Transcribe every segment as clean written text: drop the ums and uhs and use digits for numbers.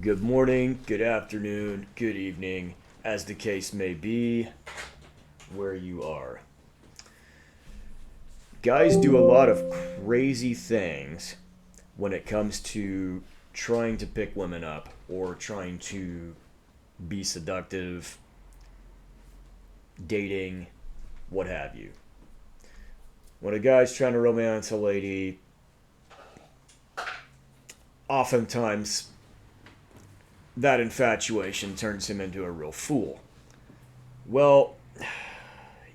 Good morning, good afternoon, good evening, as the case may be, where you are. Guys do a lot of crazy things when it comes to trying to pick women up or trying to be seductive, dating, what have you. When a guy's trying to romance a lady, oftentimes that infatuation turns him into a real fool. Well,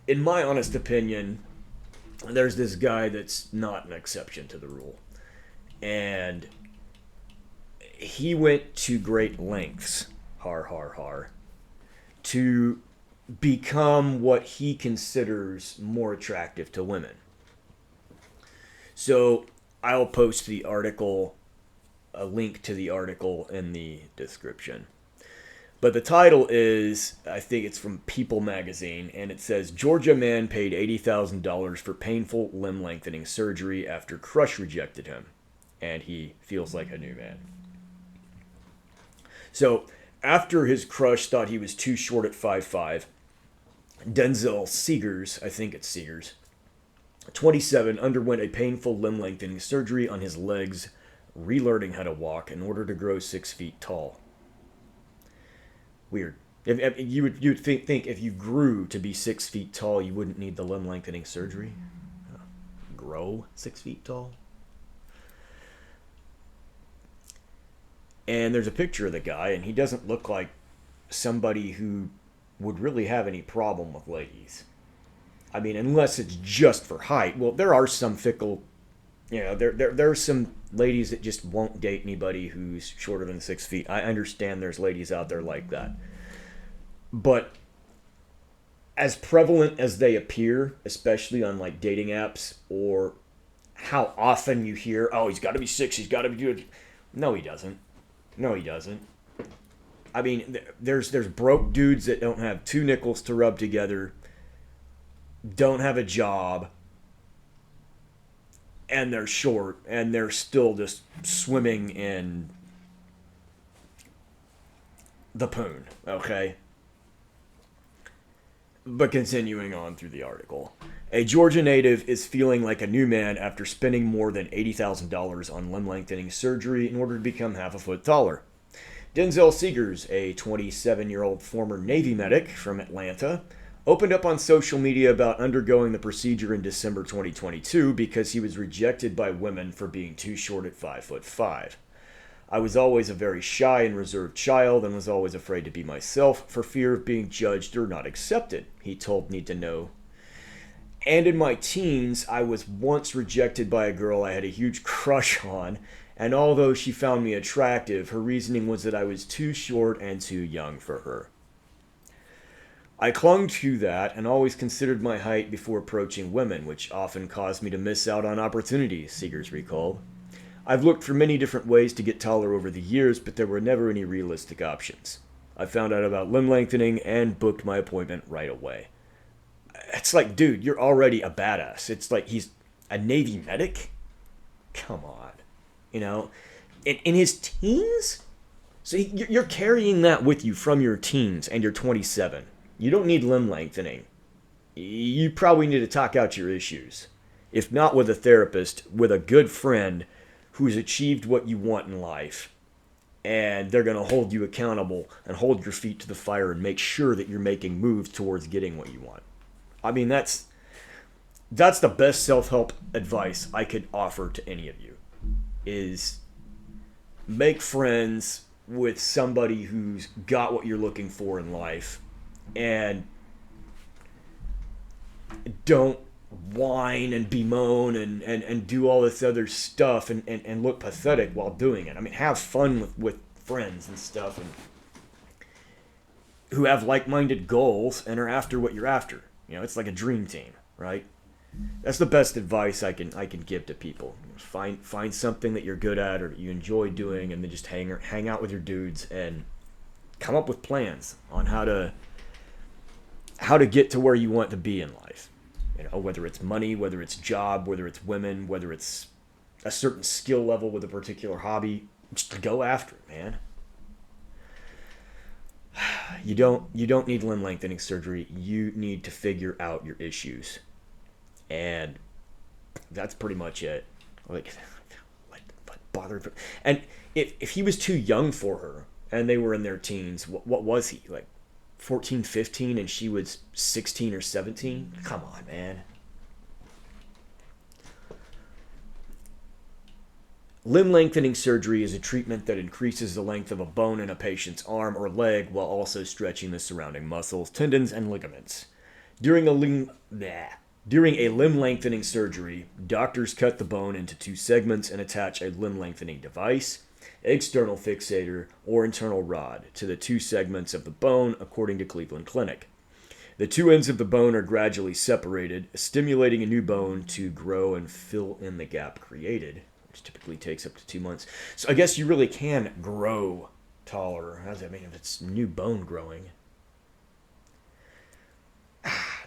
in my honest opinion, there's this guy that's not an exception to the rule. And he went to great lengths, har har har, to become what he considers more attractive to women. So I'll post the article, a link to the article in the description. But the title is, I think it's from People magazine, and it says Georgia man paid $80,000 for painful limb lengthening surgery after crush rejected him, and he feels like a new man. So after his crush thought he was too short at 5'5", Denzel Seegers, I think it's Seegers, 27, underwent a painful limb lengthening surgery on his legs, relearning how to walk in order to grow 6 feet tall. Weird. If you'd think if you grew to be 6 feet tall, you wouldn't need the limb lengthening surgery. Grow 6 feet tall. And there's a picture of the guy, and he doesn't look like somebody who would really have any problem with ladies. I mean, unless it's just for height. Well, there are some fickle, there are some ladies that just won't date anybody who's shorter than 6 feet. I understand there's ladies out there like that. But as prevalent as they appear, especially on like dating apps, or how often you hear, oh, he's got to be 6, he's got to be good. No, he doesn't. No, he doesn't. I mean, there's broke dudes that don't have 2 nickels to rub together, don't have a job, and they're short, and they're still just swimming in the poon, okay? But continuing on through the article. A Georgia native is feeling like a new man after spending more than $80,000 on limb lengthening surgery in order to become half a foot taller. Denzel Seegers, a 27-year-old former Navy medic from Atlanta, opened up on social media about undergoing the procedure in December 2022 because he was rejected by women for being too short at 5'5". I was always a very shy and reserved child and was always afraid to be myself for fear of being judged or not accepted, he told Need to Know. And in my teens, I was once rejected by a girl I had a huge crush on, and although she found me attractive, her reasoning was that I was too short and too young for her. I clung to that and always considered my height before approaching women, which often caused me to miss out on opportunities, Seegers recalled. I've looked for many different ways to get taller over the years, but there were never any realistic options. I found out about limb lengthening and booked my appointment right away. It's like, dude, you're already a badass. It's like he's a Navy medic? Come on. In his teens? So you're carrying that with you from your teens, and you're 27. You don't need limb lengthening. You probably need to talk out your issues. If not with a therapist, with a good friend who's achieved what you want in life. And they're going to hold you accountable and hold your feet to the fire and make sure that you're making moves towards getting what you want. I mean, that's the best self-help advice I could offer to any of you, is make friends with somebody who's got what you're looking for in life, and don't whine and bemoan and do all this other stuff and look pathetic while doing it. I mean, have fun with friends and stuff, and who have like-minded goals and are after what you're after. It's like a dream team, right? That's the best advice I can give to people. Find something that you're good at or that you enjoy doing, and then just hang out with your dudes and come up with plans on how to get to where you want to be in life. Whether it's money, whether it's job, whether it's women, whether it's a certain skill level with a particular hobby, just go after it, man. You don't need limb lengthening surgery. You need to figure out your issues, and that's pretty much it. Like, what bothered? And if he was too young for her, and they were in their teens, what was he like? 14, 15, and she was 16 or 17? Come on, man. Limb lengthening surgery is a treatment that increases the length of a bone in a patient's arm or leg while also stretching the surrounding muscles, tendons, and ligaments. During a limb lengthening surgery, doctors cut the bone into two segments and attach a limb lengthening device, external fixator, or internal rod to the two segments of the bone, according to Cleveland Clinic. The two ends of the bone are gradually separated, stimulating a new bone to grow and fill in the gap created, which typically takes up to 2 months. So I guess you really can grow taller. How does that mean if it's new bone growing?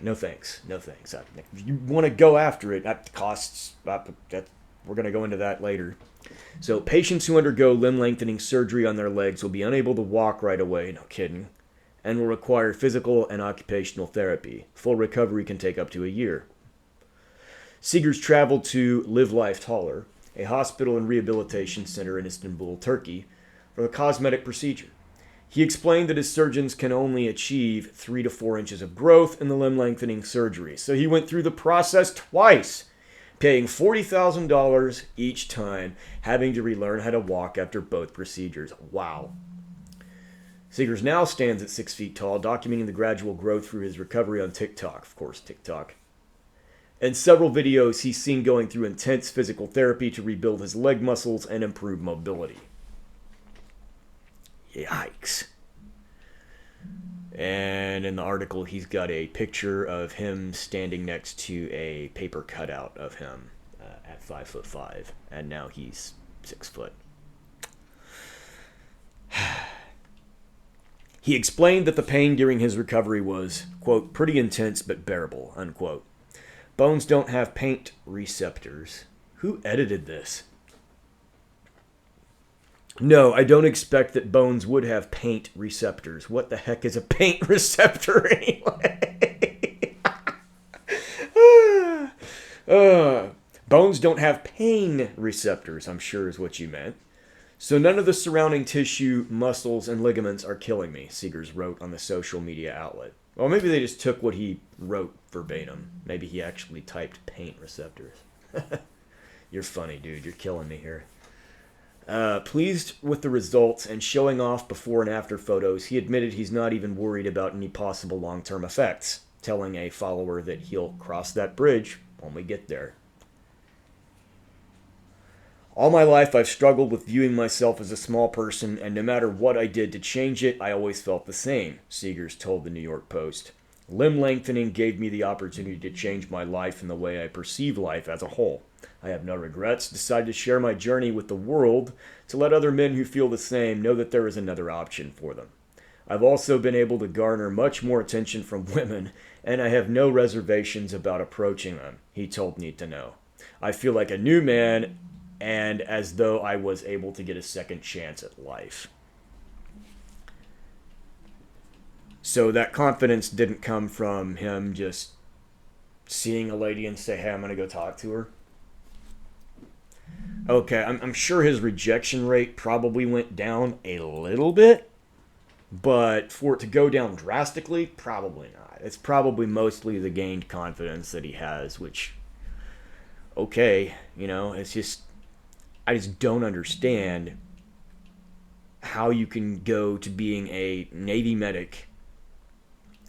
No thanks. No thanks. If you want to go after it, that costs. We're going to go into that later. So patients who undergo limb lengthening surgery on their legs will be unable to walk right away. No kidding. And will require physical and occupational therapy. Full recovery can take up to a year. Seegers traveled to Live Life Taller, a hospital and rehabilitation center in Istanbul, Turkey, for a cosmetic procedure. He explained that his surgeons can only achieve 3 to 4 inches of growth in the limb lengthening surgery. So he went through the process twice, paying $40,000 each time, having to relearn how to walk after both procedures. Wow. Seegers now stands at 6 feet tall, documenting the gradual growth through his recovery on TikTok. Of course, TikTok. In several videos, he's seen going through intense physical therapy to rebuild his leg muscles and improve mobility. Yikes. And in the article, he's got a picture of him standing next to a paper cutout of him at 5'5", and now he's 6 foot. He explained that the pain during his recovery was, quote, pretty intense but bearable, unquote. Bones don't have paint receptors. Who edited this? No, I don't expect that bones would have paint receptors. What the heck is a paint receptor anyway? Bones don't have pain receptors, I'm sure is what you meant. So none of the surrounding tissue, muscles, and ligaments are killing me, Seegers wrote on the social media outlet. Well, maybe they just took what he wrote verbatim. Maybe he actually typed paint receptors. You're funny, dude. You're killing me here. Pleased with the results and showing off before and after photos, he admitted he's not even worried about any possible long-term effects, telling a follower that he'll cross that bridge when we get there. All my life, I've struggled with viewing myself as a small person, and no matter what I did to change it, I always felt the same, Seegers told the New York Post. Limb lengthening gave me the opportunity to change my life and the way I perceive life as a whole. I have no regrets, decided to share my journey with the world to let other men who feel the same know that there is another option for them. I've also been able to garner much more attention from women, and I have no reservations about approaching them, he told Need to Know. I feel like a new man, and as though I was able to get a second chance at life. So that confidence didn't come from him just seeing a lady and say, hey, I'm going to go talk to her. Okay, I'm sure his rejection rate probably went down a little bit, but for it to go down drastically, probably not. It's probably mostly the gained confidence that he has, which, okay, it's just, I just don't understand how you can go to being a Navy medic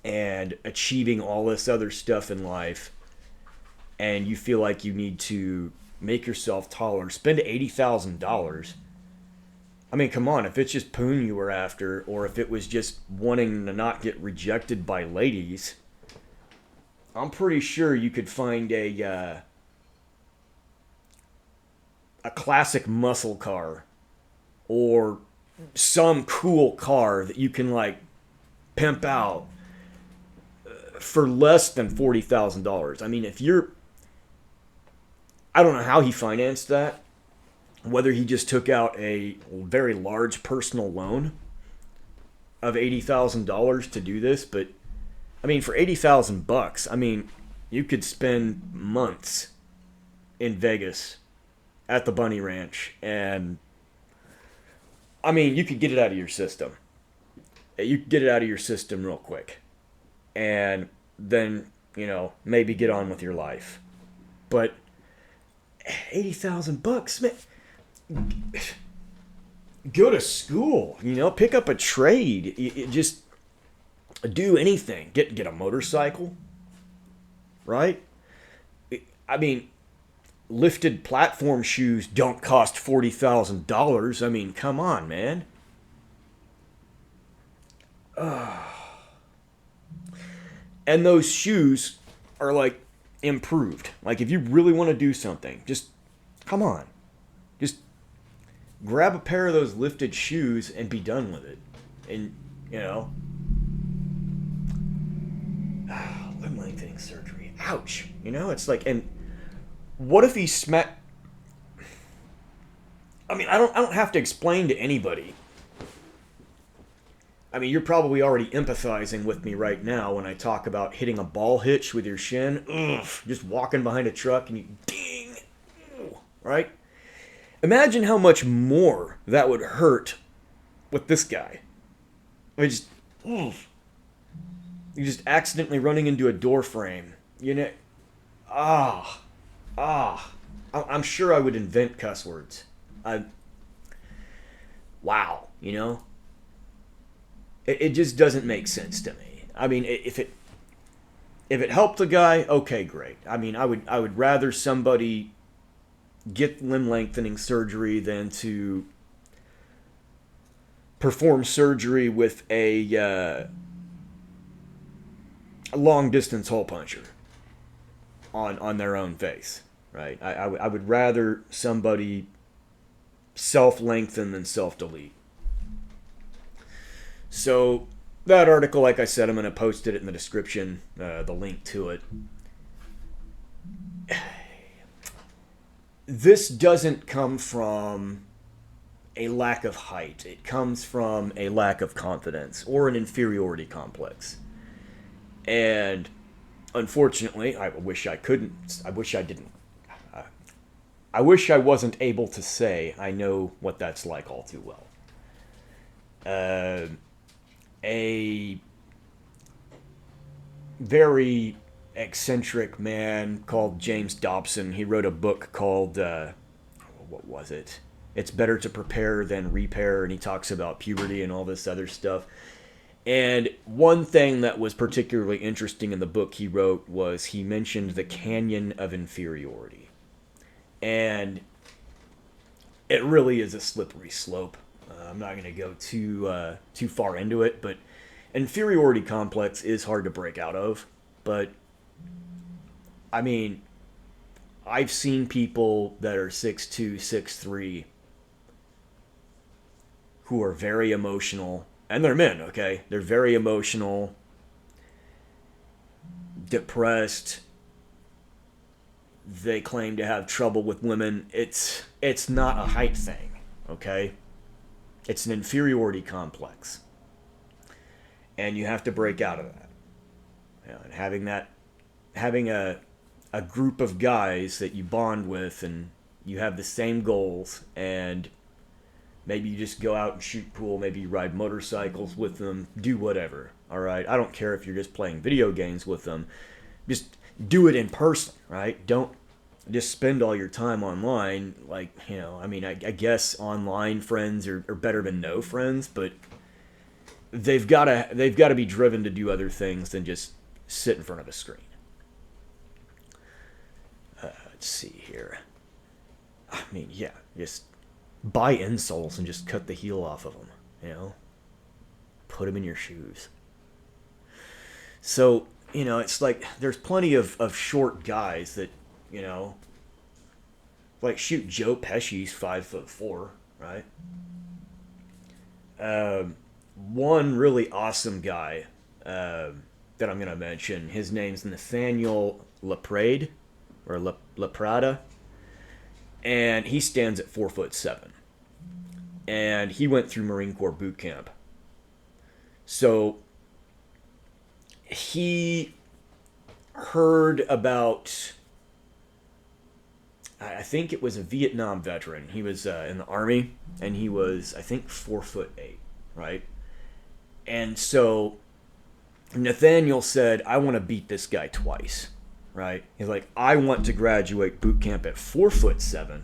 and achieving all this other stuff in life, and you feel like you need to make yourself taller, spend $80,000. I mean, come on, if it's just poon you were after, or if it was just wanting to not get rejected by ladies, I'm pretty sure you could find a classic muscle car or some cool car that you can like pimp out for less than $40,000. I mean, I don't know how he financed that, whether he just took out a very large personal loan. of $80,000 to do this, but I mean, for $80,000, I mean, you could spend months in Vegas at the Bunny Ranch, and I mean, you could get it out of your system. You could get it out of your system real quick, and then maybe get on with your life. But $80,000, man, go to school. Pick up a trade. Just do anything. Get a motorcycle, right? I mean, lifted platform shoes don't cost $40,000. I mean, come on, man. And those shoes are like improved. Like, if you really want to do something, just come on. Just grab a pair of those lifted shoes and be done with it. And, limb lengthening surgery. Ouch. It's like, and what if he smacked? I mean, I don't have to explain to anybody. I mean, you're probably already empathizing with me right now when I talk about hitting a ball hitch with your shin. Ugh, just walking behind a truck and you ding. Right? Imagine how much more that would hurt with this guy. I mean, you're just accidentally running into a door frame. I'm sure I would invent cuss words. Wow, It just doesn't make sense to me. I mean, if it helped the guy, okay, great. I mean, I would rather somebody get limb lengthening surgery than to perform surgery with a long distance hole puncher on their own face, right? I would rather somebody self lengthen than self delete. So that article, like I said, I'm going to post it in the description, the link to it. This doesn't come from a lack of height. It comes from a lack of confidence or an inferiority complex. And unfortunately, I wish I couldn't. I wish I didn't. I wish I wasn't able to say I know what that's like all too well. A very eccentric man called James Dobson. He wrote a book called, what was it? It's Better to Prepare Than Repair, and he talks about puberty and all this other stuff. And one thing that was particularly interesting in the book he wrote was he mentioned the canyon of inferiority. And it really is a slippery slope. I'm not going to go too far into it, but inferiority complex is hard to break out of. But, I mean, I've seen people that are 6'2", 6'3", who are very emotional, and they're men, okay? They're very emotional, depressed. They claim to have trouble with women. It's not a height thing, okay? It's an inferiority complex. And you have to break out of that. And having a group of guys that you bond with and you have the same goals, and maybe you just go out and shoot pool, maybe you ride motorcycles with them, do whatever, all right? I don't care if you're just playing video games with them. Just do it in person, right? Don't just spend all your time online. Like, I mean, I guess online friends are better than no friends, but they've got to be driven to do other things than just sit in front of a screen. Let's see here. I mean, yeah, just buy insoles and just cut the heel off of them, Put them in your shoes. So, it's like there's plenty of short guys that, like, shoot, Joe Pesci's 5'4", right? One really awesome guy that I'm going to mention, his name's Nathaniel Laprade, or Laprada, and he stands at 4'7", and he went through Marine Corps boot camp. So he heard about, I think it was a Vietnam veteran. He was in the army, and he was, I think, 4'8", right? And so Nathaniel said, I want to beat this guy twice, right? He's like, I want to graduate boot camp at 4'7",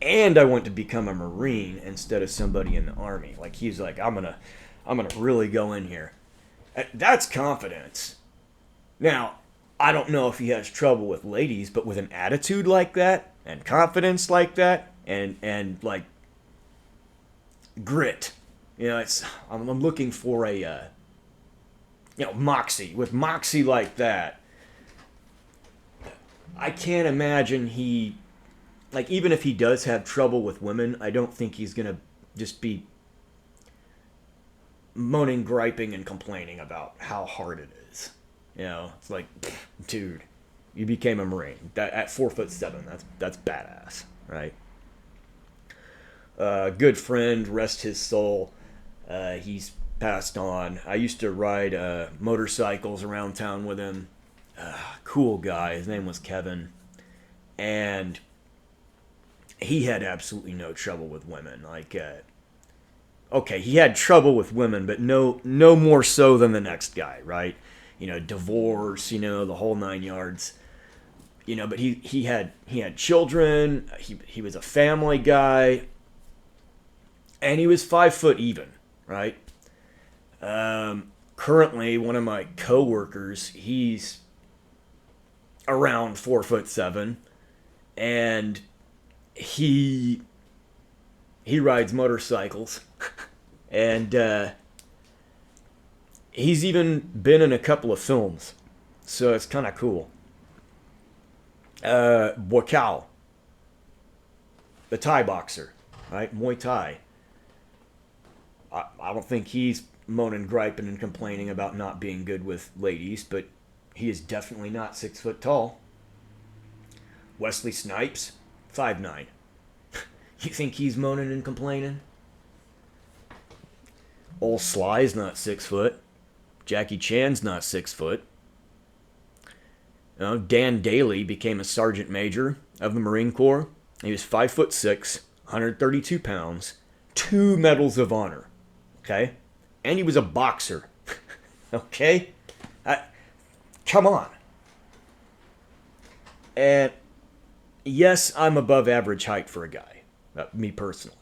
and I want to become a Marine instead of somebody in the army. Like, he's like, I'm gonna really go in here. That's confidence. Now, I don't know if he has trouble with ladies, but with an attitude like that and confidence like that and like grit, it's I'm looking for a moxie. With moxie like that, I can't imagine he, like, even if he does have trouble with women, I don't think he's gonna just be moaning, griping, and complaining about how hard it is. It's like, dude, you became a Marine. That at 4'7", that's badass, right? Good friend, rest his soul. He's passed on. I used to ride motorcycles around town with him. Cool guy. His name was Kevin, and he had absolutely no trouble with women. Like, okay, he had trouble with women, but no more so than the next guy, right? Divorce, the whole 9 yards. But he had children. He was a family guy, and he was 5 foot even, right? Currently, one of my coworkers, he's around 4'7", and he rides motorcycles, and he's even been in a couple of films, so it's kind of cool. Wakao, the Thai boxer, right? Muay Thai. I don't think he's moaning, griping, and complaining about not being good with ladies, but he is definitely not 6 foot tall. Wesley Snipes, 5'9". You think he's moaning and complaining? Old Sly's not 6 foot. Jackie Chan's not 6 foot. Dan Daly became a sergeant major of the Marine Corps. He was 5'6", 132 pounds, 2 medals of honor. Okay? And he was a boxer. Okay? Come on. And yes, I'm above average height for a guy. Me personally.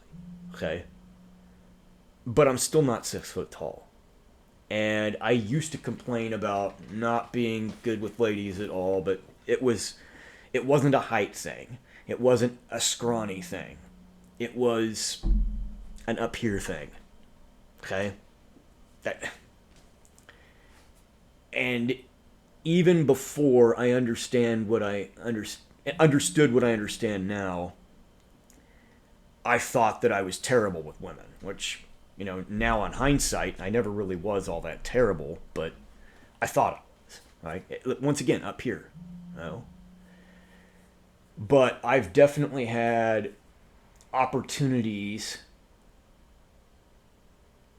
Okay? But I'm still not 6 foot tall. And I used to complain about not being good with ladies at all, but it wasn't a height thing. It wasn't a scrawny thing. It was an up here thing. Okay? And even before I understood what I understand now, I thought that I was terrible with women, which, now on hindsight, I never really was all that terrible, but I thought I was, right? Once again, up here, But I've definitely had opportunities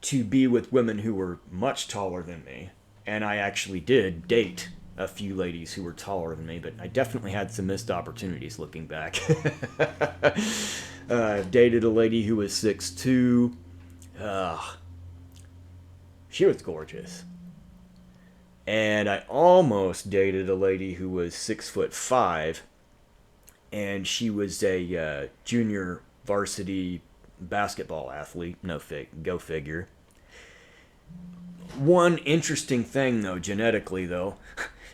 to be with women who were much taller than me, and I actually did date a few ladies who were taller than me, but I definitely had some missed opportunities looking back. I've dated a lady who was 6'2". She was gorgeous. And I almost dated a lady who was 6'5", and she was a junior varsity basketball athlete. Go figure. One interesting thing, though, genetically, though,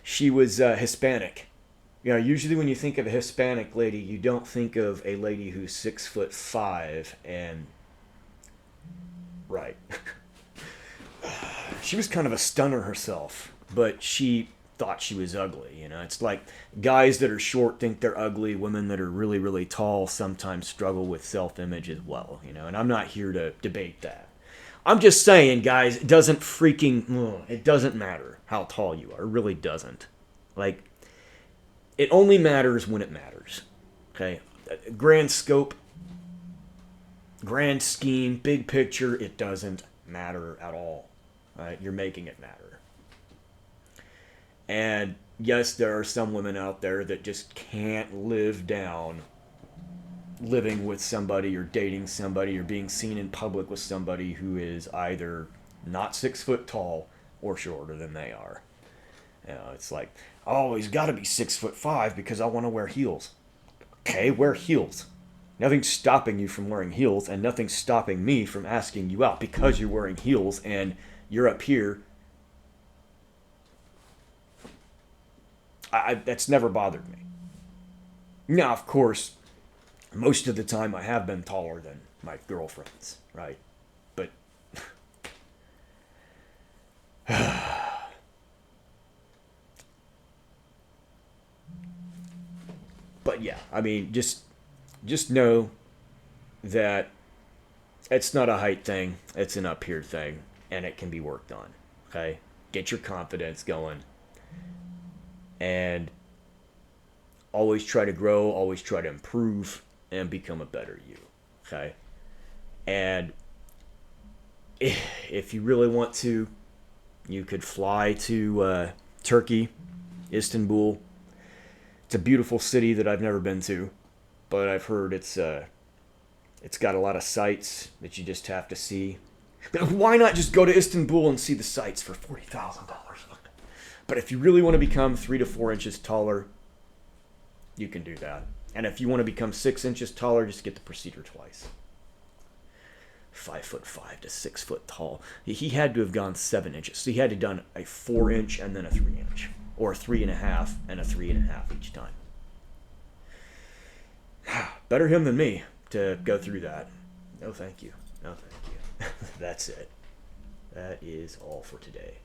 she was Hispanic. Usually when you think of a Hispanic lady, you don't think of a lady who's 6'5", and right. She was kind of a stunner herself, but she thought she was ugly. It's like guys that are short think they're ugly. Women that are really, really tall sometimes struggle with self-image as well. And I'm not here to debate that. I'm just saying, guys, it doesn't matter how tall you are. It really doesn't. Like, it only matters when it matters. Okay? Grand scope, grand scheme, big picture, it doesn't matter at all. Right? You're making it matter. And yes, there are some women out there that just can't live down living with somebody or dating somebody or being seen in public with somebody who is either not 6 foot tall or shorter than they are. It's like, oh, he's got to be 6'5" because I want to wear heels. Okay, wear heels. Nothing's stopping you from wearing heels, and nothing's stopping me from asking you out because you're wearing heels and you're up here. That's never bothered me. Now, of course, most of the time I have been taller than my girlfriends, right? But but yeah, I mean, just know that it's not a height thing, it's an up here thing, and it can be worked on. Okay? Get your confidence going and always try to grow, always try to improve and become a better you. Okay? And if you really want to, you could fly to Turkey, Istanbul. It's a beautiful city that I've never been to, but I've heard it's got a lot of sights that you just have to see. But why not just go to Istanbul and see the sights for $40,000? But if you really want to become 3 to 4 inches taller, you can do that. And if you want to become 6 inches taller, just get the procedure twice. 5'5" to 6 foot tall. He had to have gone 7 inches. So he had to have done a 4-inch and then a 3-inch, or a 3.5 and a 3.5 each time. Better him than me to go through that. No, thank you. No, thank you. That's it. That is all for today.